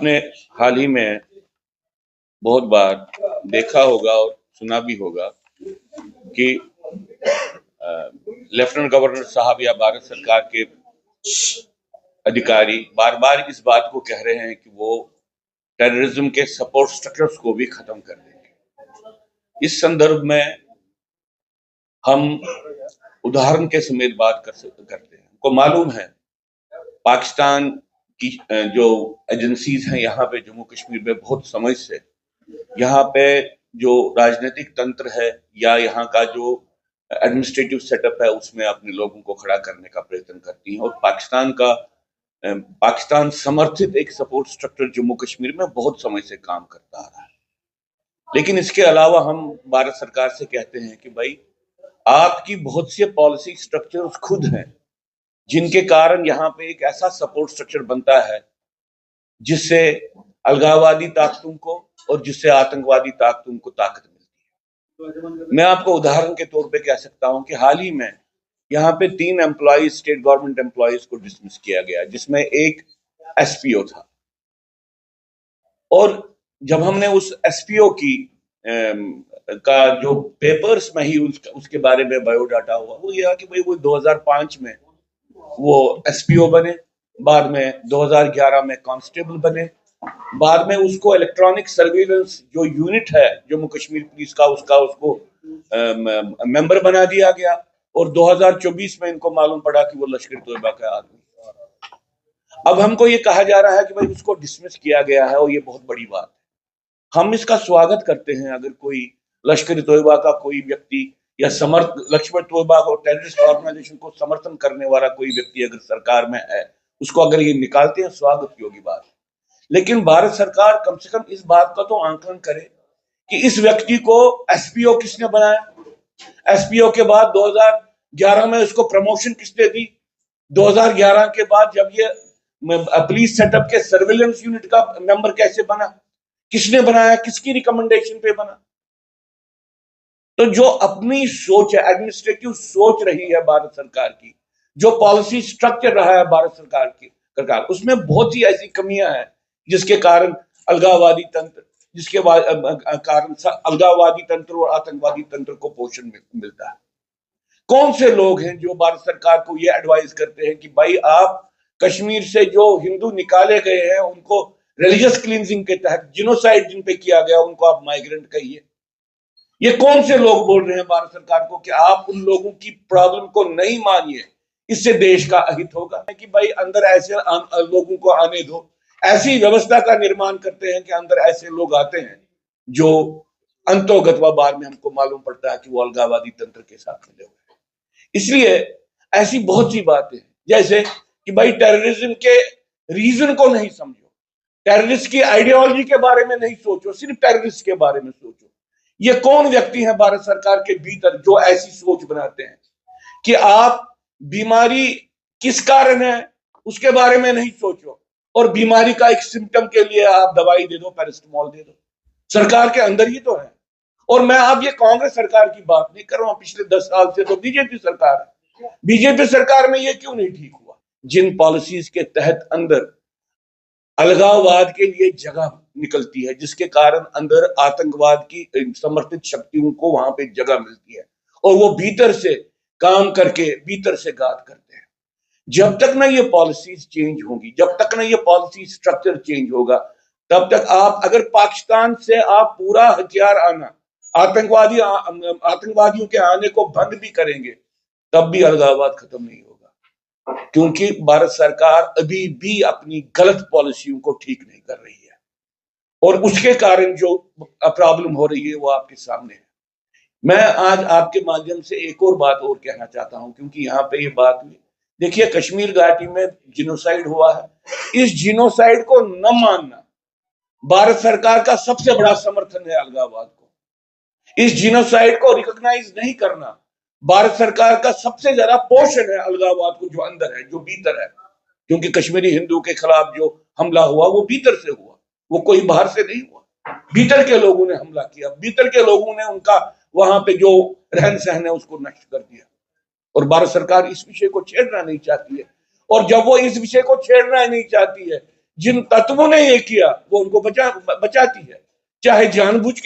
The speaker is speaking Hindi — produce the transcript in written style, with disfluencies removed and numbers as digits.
आपने हाल ही में बहुत बार देखा होगा और सुना भी होगा कि लेफ्टिनेंट गवर्नर साहब या भारत सरकार के अधिकारी बार बार इस बात को कह रहे हैं कि वो टेररिज्म के सपोर्ट स्ट्रक्चर्स को भी खत्म कर देंगे। इस संदर्भ में हम उदाहरण के समेत बात करते हैं। हमको मालूम है पाकिस्तान की जो एजेंसीज हैं यहाँ पे जम्मू कश्मीर में बहुत समय से यहाँ पे जो राजनीतिक तंत्र है या यहाँ का जो एडमिनिस्ट्रेटिव सेटअप है उसमें अपने लोगों को खड़ा करने का प्रयत्न करती हैं और पाकिस्तान समर्थित एक सपोर्ट स्ट्रक्चर जम्मू कश्मीर में बहुत समय से काम करता आ रहा है। लेकिन इसके अलावा हम भारत सरकार से कहते हैं कि भाई आपकी बहुत से पॉलिसी स्ट्रक्चर्स खुद हैं जिनके कारण यहाँ पे एक ऐसा सपोर्ट स्ट्रक्चर बनता है जिससे अलगाववादी ताकतों को और जिससे आतंकवादी ताकतों को ताकत मिलती है। मैं आपको उदाहरण के तौर पे कह सकता हूं कि हाल ही में यहाँ पे 3 एम्प्लॉइज स्टेट गवर्नमेंट एम्प्लॉइज को डिसमिस किया गया जिसमें एक एसपीओ था। और जब हमने उस एसपीओ की का जो पेपर्स में ही उसके बारे में बायोडाटा हुआ वो यह कि भाई वो 2005 में वो एसपीओ बने, बाद में 2011 में कांस्टेबल बने, बाद में उसको इलेक्ट्रॉनिक सर्विलेंस जो यूनिट है जम्मू कश्मीर पुलिस का उसको मेंबर बना दिया गया और 2024 में इनको मालूम पड़ा कि वो लश्कर तोयबा का आदमी। अब हमको ये कहा जा रहा है कि भाई उसको डिसमिस किया गया है और ये बहुत बड़ी बात है। हम इसका स्वागत करते हैं अगर कोई लश्कर तोयबा का कोई व्यक्ति या लश्कर तोयबा को टेररिस्ट ऑर्गेनाइजेशन को समर्थन करने वाला कोई व्यक्ति अगर सरकार में है उसको अगर ये निकालते हैं स्वागत योग्य बात है। लेकिन भारत सरकार कम से कम इस बात का तो आंकलन करे कि इस व्यक्ति को एसपीओ किसने बनाया, एसपीओ के बाद 2011 में उसको प्रमोशन किसने दी, 2011 के बाद जब ये पुलिस सेटअप के सर्विलेंस यूनिट का मेंबर कैसे बना, किसने बनाया, किसकी रिकमेंडेशन पे बना। तो जो अपनी सोच है, एडमिनिस्ट्रेटिव सोच रही है भारत सरकार की, जो पॉलिसी स्ट्रक्चर रहा है भारत सरकार की सरकार, उसमें बहुत ही ऐसी कमियां हैं जिसके कारण अलगाववादी तंत्र अलगाववादी तंत्र और आतंकवादी तंत्र को पोषण मिलता है। कौन से लोग हैं जो भारत सरकार को ये एडवाइस करते हैं कि भाई आप कश्मीर से जो हिंदू निकाले गए हैं उनको रिलीजियस क्लींजिंग के तहत जिनोसाइड जिन पे किया गया उनको आप माइग्रेंट कहिए। ये कौन से लोग बोल रहे हैं भारत सरकार को कि आप उन लोगों की प्रॉब्लम को नहीं मानिए, इससे देश का अहित होगा कि भाई अंदर ऐसे लोगों को आने दो, ऐसी व्यवस्था का निर्माण करते हैं कि अंदर ऐसे लोग आते हैं जो अंतोगत व बाद में हमको मालूम पड़ता है कि वो अलगाववादी तंत्र के साथ मिले हुए हैं। इसलिए ऐसी बहुत सी बातें जैसे कि भाई टेररिज्म के रीजन को नहीं समझो, टेररिस्ट की आइडियोलॉजी के बारे में नहीं सोचो, सिर्फ टेररिस्ट के बारे में सोचो। ये कौन व्यक्ति है भारत सरकार के भीतर जो ऐसी सोच बनाते हैं कि आप बीमारी किस कारण है उसके बारे में नहीं सोचो और बीमारी का एक सिम्टम के लिए आप दवाई दे दो, पैरासिटामोल दे दो। सरकार के अंदर ही तो है। और मैं अब ये कांग्रेस सरकार की बात नहीं कर रहा हूं, पिछले 10 साल से तो बीजेपी सरकार है। बीजेपी सरकार में ये क्यों नहीं ठीक हुआ? जिन पॉलिसीज के तहत अंदर अलगाववाद के लिए जगह निकलती है, जिसके कारण अंदर आतंकवाद की समर्थित शक्तियों को वहां पे जगह मिलती है और वो भीतर से काम करके भीतर से घात करते हैं। जब तक ना ये पॉलिसीज चेंज होंगी, जब तक ना ये पॉलिसी स्ट्रक्चर चेंज होगा, तब तक आप अगर पाकिस्तान से आप पूरा हथियार आना आतंकवादियों के आने को बंद भी करेंगे तब भी अलगाववाद खत्म नहीं होगा, क्योंकि भारत सरकार अभी भी अपनी गलत पॉलिसियों को ठीक नहीं कर रही है और उसके कारण जो प्रॉब्लम हो रही है वो आपके सामने है। मैं आज आपके माध्यम से एक और बात और कहना चाहता हूं, क्योंकि यहाँ पे ये बात हुई, देखिए कश्मीर घाटी में जिनोसाइड हुआ है, इस जिनोसाइड को न मानना भारत सरकार का सबसे बड़ा समर्थन है अलगाववाद को। इस जिनोसाइड को रिकॉग्नाइज नहीं करना भारत सरकार का सबसे ज्यादा पोषण है अलगाववाद को, जो अंदर है, जो भीतर है। क्योंकि कश्मीरी हिंदू के खिलाफ जो हमला हुआ वो भीतर से हुआ, वो कोई बाहर से नहीं हुआ। भीतर के लोगों ने हमला किया, भीतर के लोगों ने उनका वहां पे जो रहन सहन है उसको नष्ट कर दिया और भारत सरकार इस विषय को छेड़ना नहीं चाहती है। और जब वो इस विषय को छेड़ना नहीं चाहती है, जिन तत्वों ने ये किया वो उनको बचाती है, चाहे जानबूझ के